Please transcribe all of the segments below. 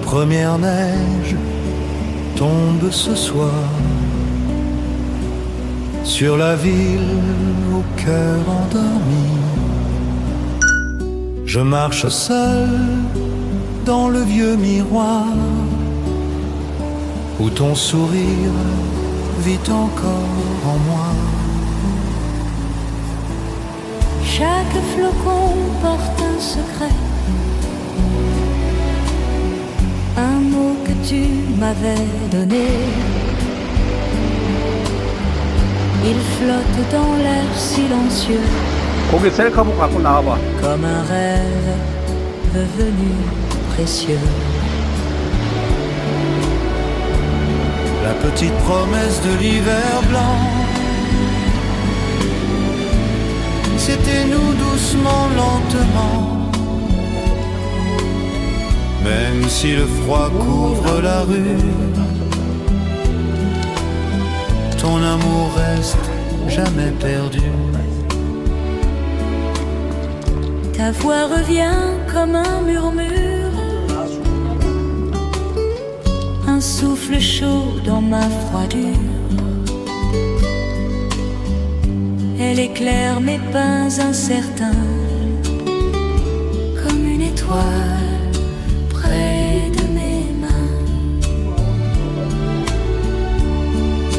première neige tombe ce soir sur la ville au cœur endormi. Je marche seul dans le vieux miroir où ton sourire vit encore en moi. Chaque flocon porte un secret, un mot que tu m'avais donné. Il flotte dans l'air silencieux, 고기 셀카복 갖고 나와봐. comme un rêve devenu précieux. La petite promesse de l'hiver blanc, c'était nous doucement, lentement. Même si le froid couvre la rue, ton amour reste jamais perdu. Ta voix revient comme un murmure, un souffle chaud dans ma froidure. Elle éclaire mes pas incertains, comme une étoile près de mes mains.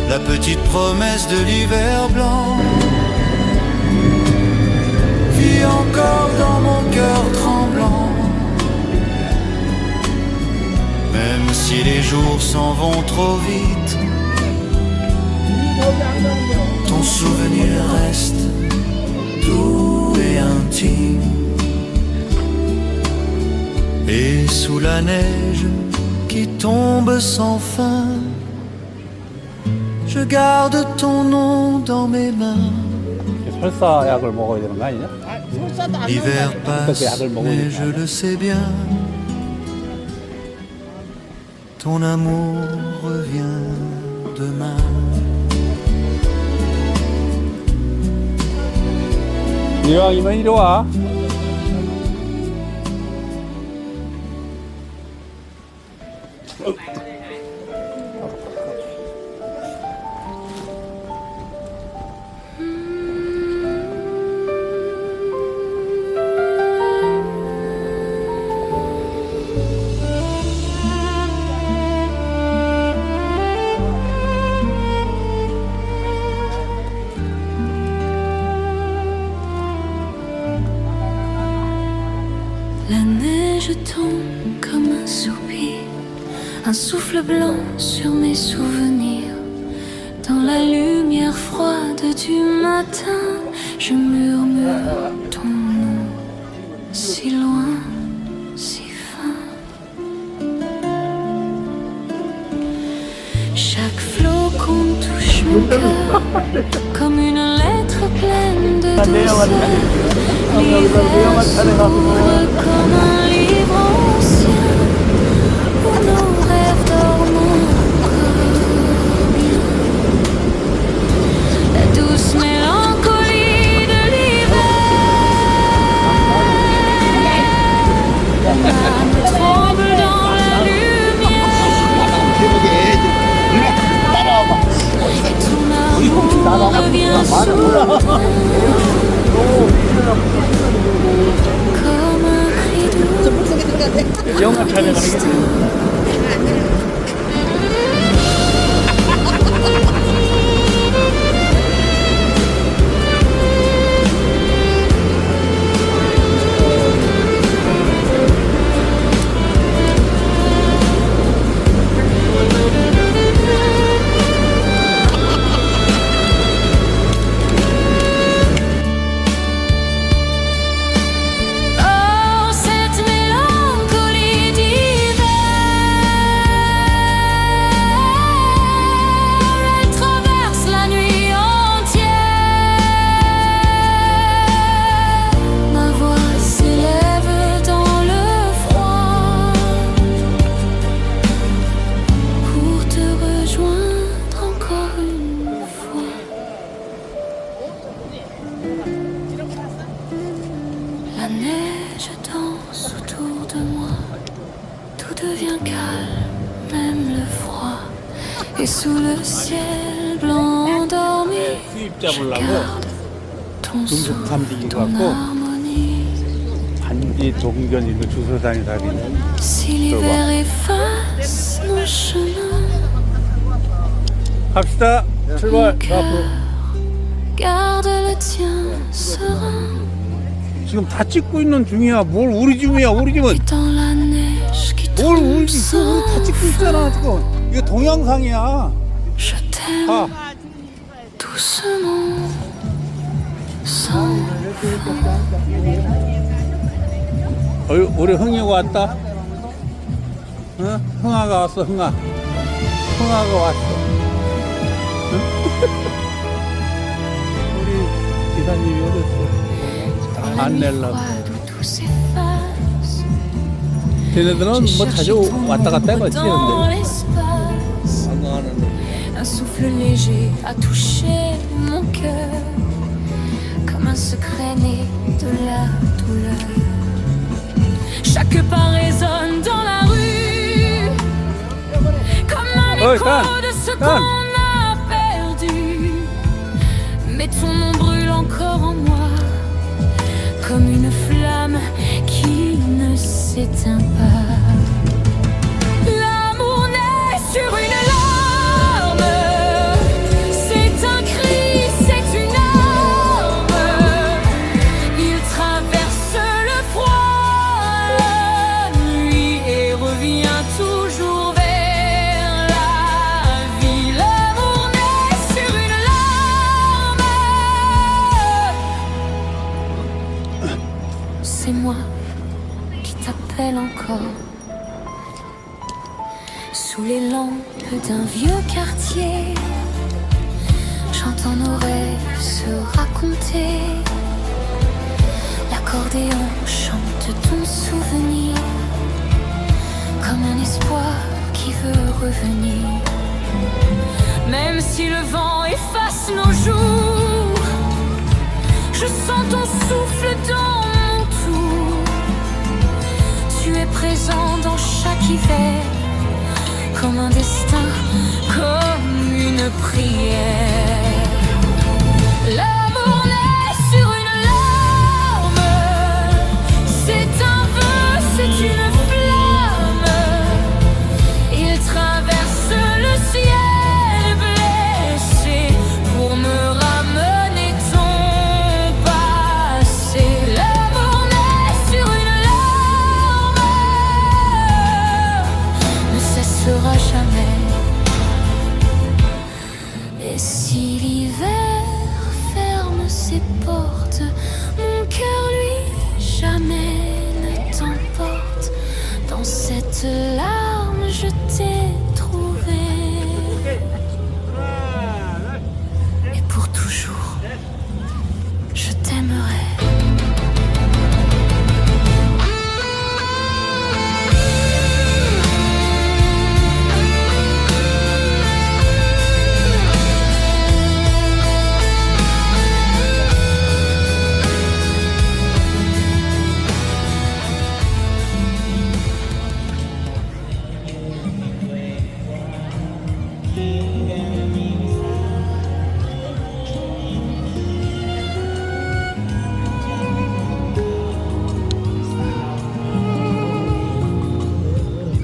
La petite promesse de l'hiver blanc vit encore dans mon cœur tremblant. Même si les jours s'en vont trop vite, ton souvenir reste doux et intime. Et sous la neige qui tombe sans fin, je garde ton nom dans mes mains. 설사 약을 먹어야 되는 거 아니냐? L'hiver passe, mais je le sais bien, ton amour revient demain. 이왕이면 이리 와. La neige tombe comme un soupir, un souffle blanc sur mes souvenirs. Dans la lumière froide du matin, je murmure ton nom, si loin, si fin. Chaque flocon touche mon cœur comme une lettre pleine de douceur. L'hiver s'ouvre comme un livre ancien où nos rêves dorment encore bien. La douce mélancolie de l'hiver, mon âme tremble dans la lumière. Et ton amour revient soudain comme un cri doux. 영화 촬영하겠지. Oh, cette mélancolie d'hiver Sous le ciel blanc endormi, 수입 je 잡으려고 garde ton 중국 souffle, 탐지기 ton 갖고 harmonie. 반지 동전 이거 주워 다니는 Si l'hiver efface nos chemins, 갑시다. 출발. mon 저 cœur 앞으로. garde le tien serein. 지금 다 찍고 있는 중이야. 뭘 우리 집이야. 우리 집은 Et dans la neige qui 뭘 tombe 우리 집 sans 다 찍고 있잖아 지금. 이거 동영상이야. Je t'aime 아, doucement, sans 우리 흥이가 왔다. 응? 흥아가 왔어. 흥아. 흥아가 왔어. 응? 우리 기사님이 어딨어? dans la 안 nuit 내려고. froide où tout s'efface. 걔네들은 뭐 자주 왔다 갔다 해봤지. Dans 근데 l'espace, un souffle léger a touché mon cœur, comme un secret né de la douleur. Chaque pas résonne dans la rue, comme un Oi, écho Dan, de ce Dan. qu'on a perdu. Mais ton nom brûle encore en moi, comme une flamme qui ne s'éteint pas. L'amour naît sur une larme, c'est un cri, c'est une arme. Il traverse le froid, la nuit et revient toujours vers la vie. L'amour naît sur une larme. C'est moi qui t'appelle encore. Sous les lampes d'un vieux quartier, j'entends nos rêves se raconter. L'accordéon chante ton souvenir, comme un espoir qui veut revenir. Même si le vent efface nos jours, je sens ton souffle dans mon tour. Tu es présent dans chaque hiver, comme un destin, comme une prière. L'amour naît sur une larme, c'est un vœu, c'est une flamme. Il traverse le ciel blessé pour me ramener ton passé. L'amour naît sur une larme, ne cessera jamais. Et si l'hiver ferme ses portes, mon cœur lui jamais ne t'emporte. Dans cette larme je t'ai trouvé, et pour toujours je t'aimerai.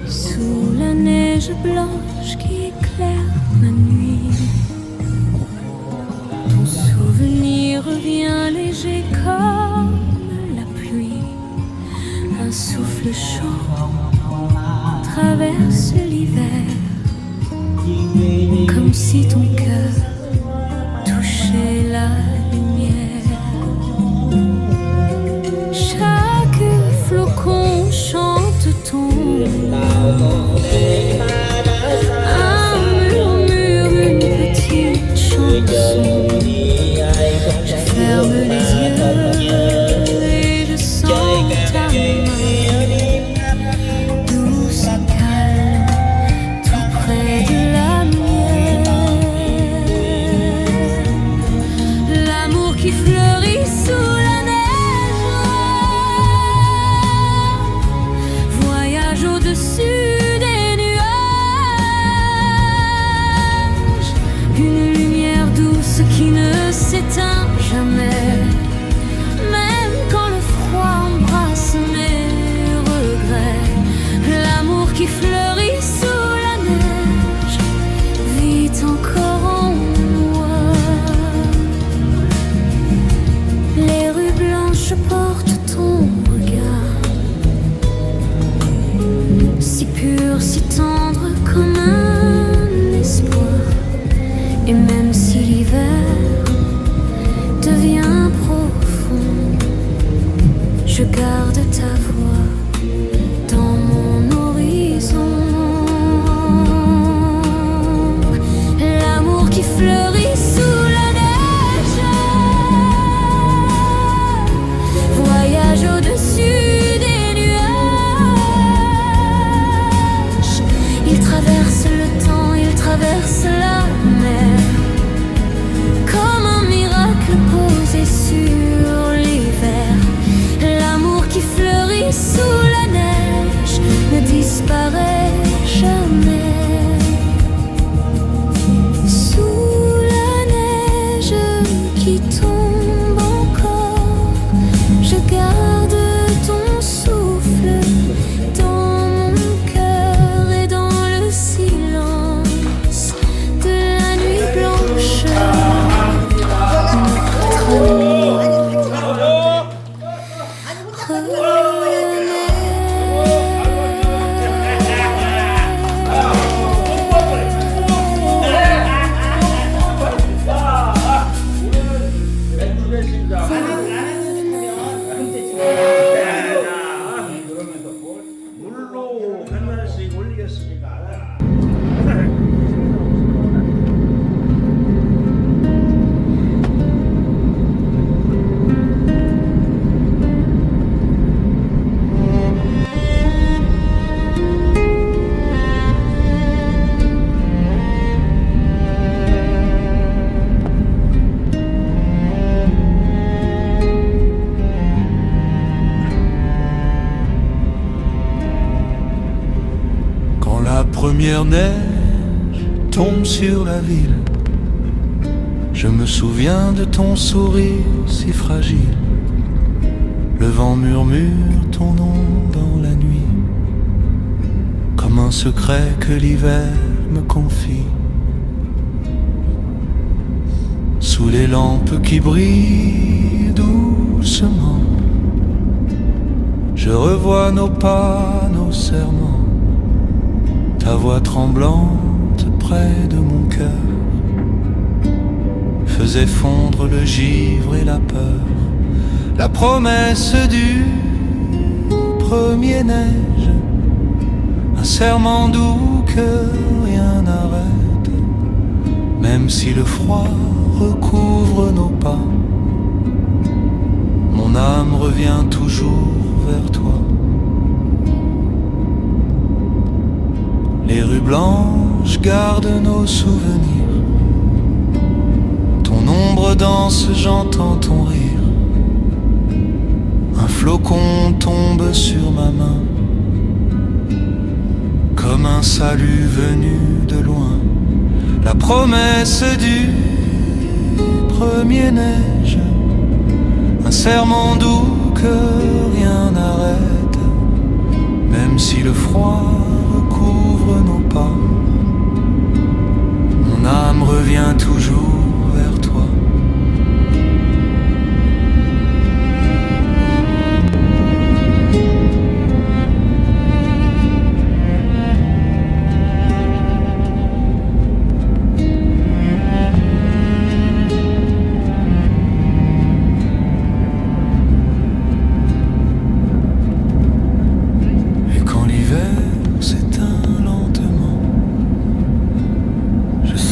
Sous la neige blanche qui éclaire ma nuit, ton souvenir revient léger comme la pluie. Un souffle chaud traverse l'hiver, comme si ton cœur touchait la lumière. Chaque flocon chante ton nom, un murmure, une petite chanson. Je ferme les yeux et je sens ta main, douce et calme, tout près de la mienne. L'amour qui fleurit sous la neige voyage au-dessus des une lumière douce qui ne s'éteint jamais. Même quand le froid embrasse mes regrets, l'amour qui fleurit sous la neige vit encore en moi. Les rues blanches portent ton regard, si pur, si tendre comme un espoir. Et même si l'hiver devient profond, je garde ta voix dans mon horizon. L'amour qui fleurit sous la neige voyage au-dessus des nuages. Il traverse le temps, il traverse la mer, comme un miracle posé sur l'hiver. L'amour qui fleurit sous la neige ne disparaît jamais. Sous la neige qui tombe encore, je garde ton souffle dans mon cœur et dans le silence de la nuit blanche. 물로 한 날씩 올리겠습니다. Quand la première neige tombe sur la ville, je me souviens de ton sourire si fragile. Le vent murmure ton nom dans la nuit, comme un secret que l'hiver me confie. Sous les lampes qui brillent doucement, je revois nos pas, nos serments, ta voix tremblante près de mon cœur faisait fondre le givre et la peur. La promesse du premier neige, un serment doux que rien n'arrête, même si le froid recouvre nos pas. Mon âme revient toujours vers toi. Les rues blanches gardent nos souvenirs. Ton ombre danse, j'entends ton rire. Un flocon tombe sur ma main, comme un salut venu de loin. La promesse du premier neige, un serment doux que rien n'arrête, même si le froid recouvre nos pas. Mon âme revient toujours vers toi.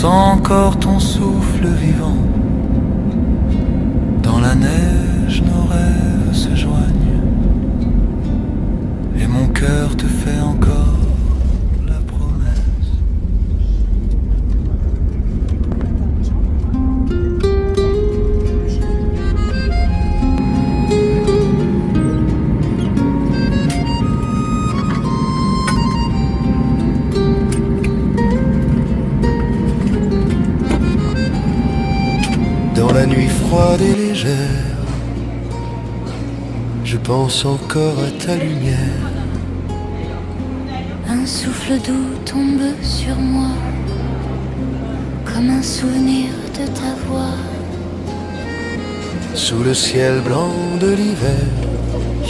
Sens encore ton souffle vivant. Dans la neige, nos rêves se joignent, et mon cœur te fait encore la promesse. Dans la nuit froide et légère, je pense encore à ta lumière. Un souffle doux tombe sur moi, comme un souvenir de ta voix. Sous le ciel blanc de l'hiver,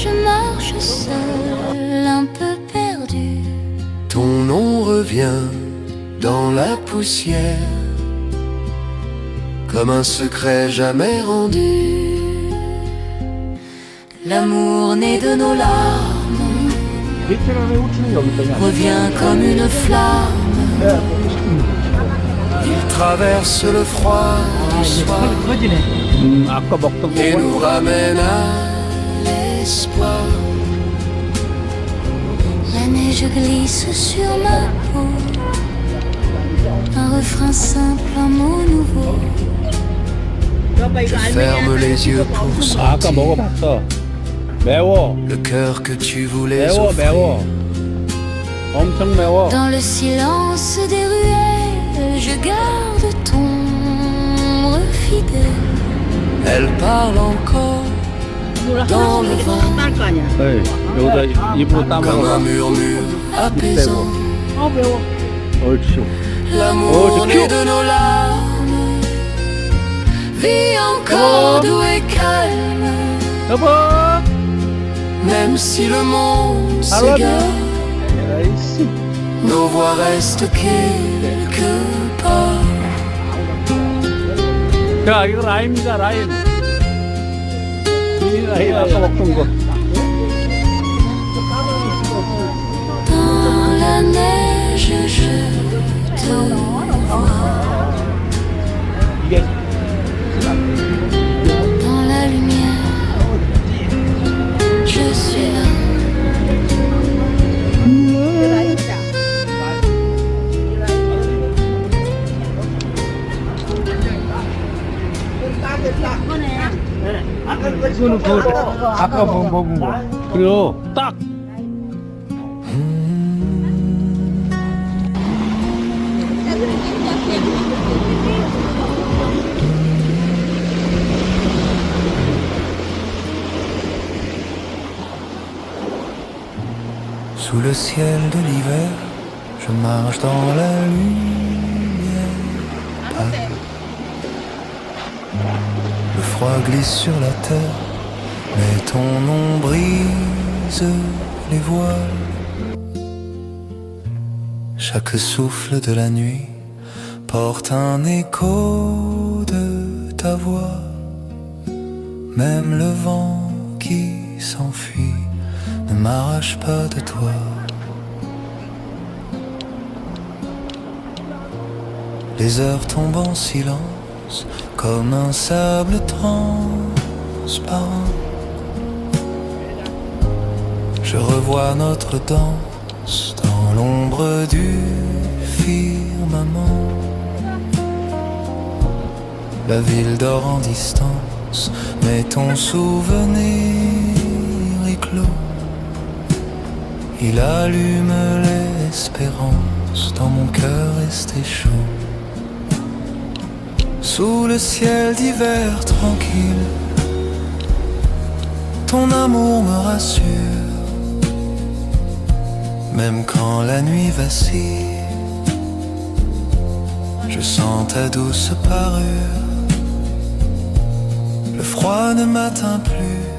Je marche seul, un peu perdu. ton nom revient dans la poussière, comme un secret jamais rendu. L'amour né de nos larmes revient comme une flamme. Il traverse le froid du soir 아까 먹던 et 거 nous ramène à l'espoir. La neige glisse sur ma peau. Un refrain simple, un mot nouveau. Je ferme les yeux pour 아까 sentir 먹어봤어. 매워. le cœur que tu voulais 매워 offrir. 매워. 엄청 매워. Dans le silence des ruelles, je garde ton ombre fidèle. Elle parle encore dans le vent, 에이, 여기다 입으로 comme un 따먹어. murmure apaisant. 옳지. L'amour Oh, c'est né cute. de nos larmes vit encore doux et calme, 여보. même si le monde I love s'égare. 에이씨. Nos voix restent quelque part. 자, 이거 라임이다, 라임. 이 라임 아까 먹던 거. Dans la neige, je te vois. 이게 Dans la lumière, je suis là. 이거는 그거 아까 먹은 거. 그래요, 딱. Sous le ciel de l'hiver, je marche dans la lumière. Le froid glisse sur la terre, mais ton nom brise les voiles. Chaque souffle de la nuit porte un écho de ta voix. Même le vent qui s'enfuit ne m'arrache pas de toi. Les heures tombent en silence comme un sable transparent. Je revois notre danse dans l'ombre du firmament. La ville dort en distance, mais ton souvenir est clos. Il allume l'espérance dans mon cœur resté chaud. Sous le ciel d'hiver tranquille, ton amour me rassure. Même quand la nuit vacille, je sens ta douce parure. Le froid ne m'atteint plus.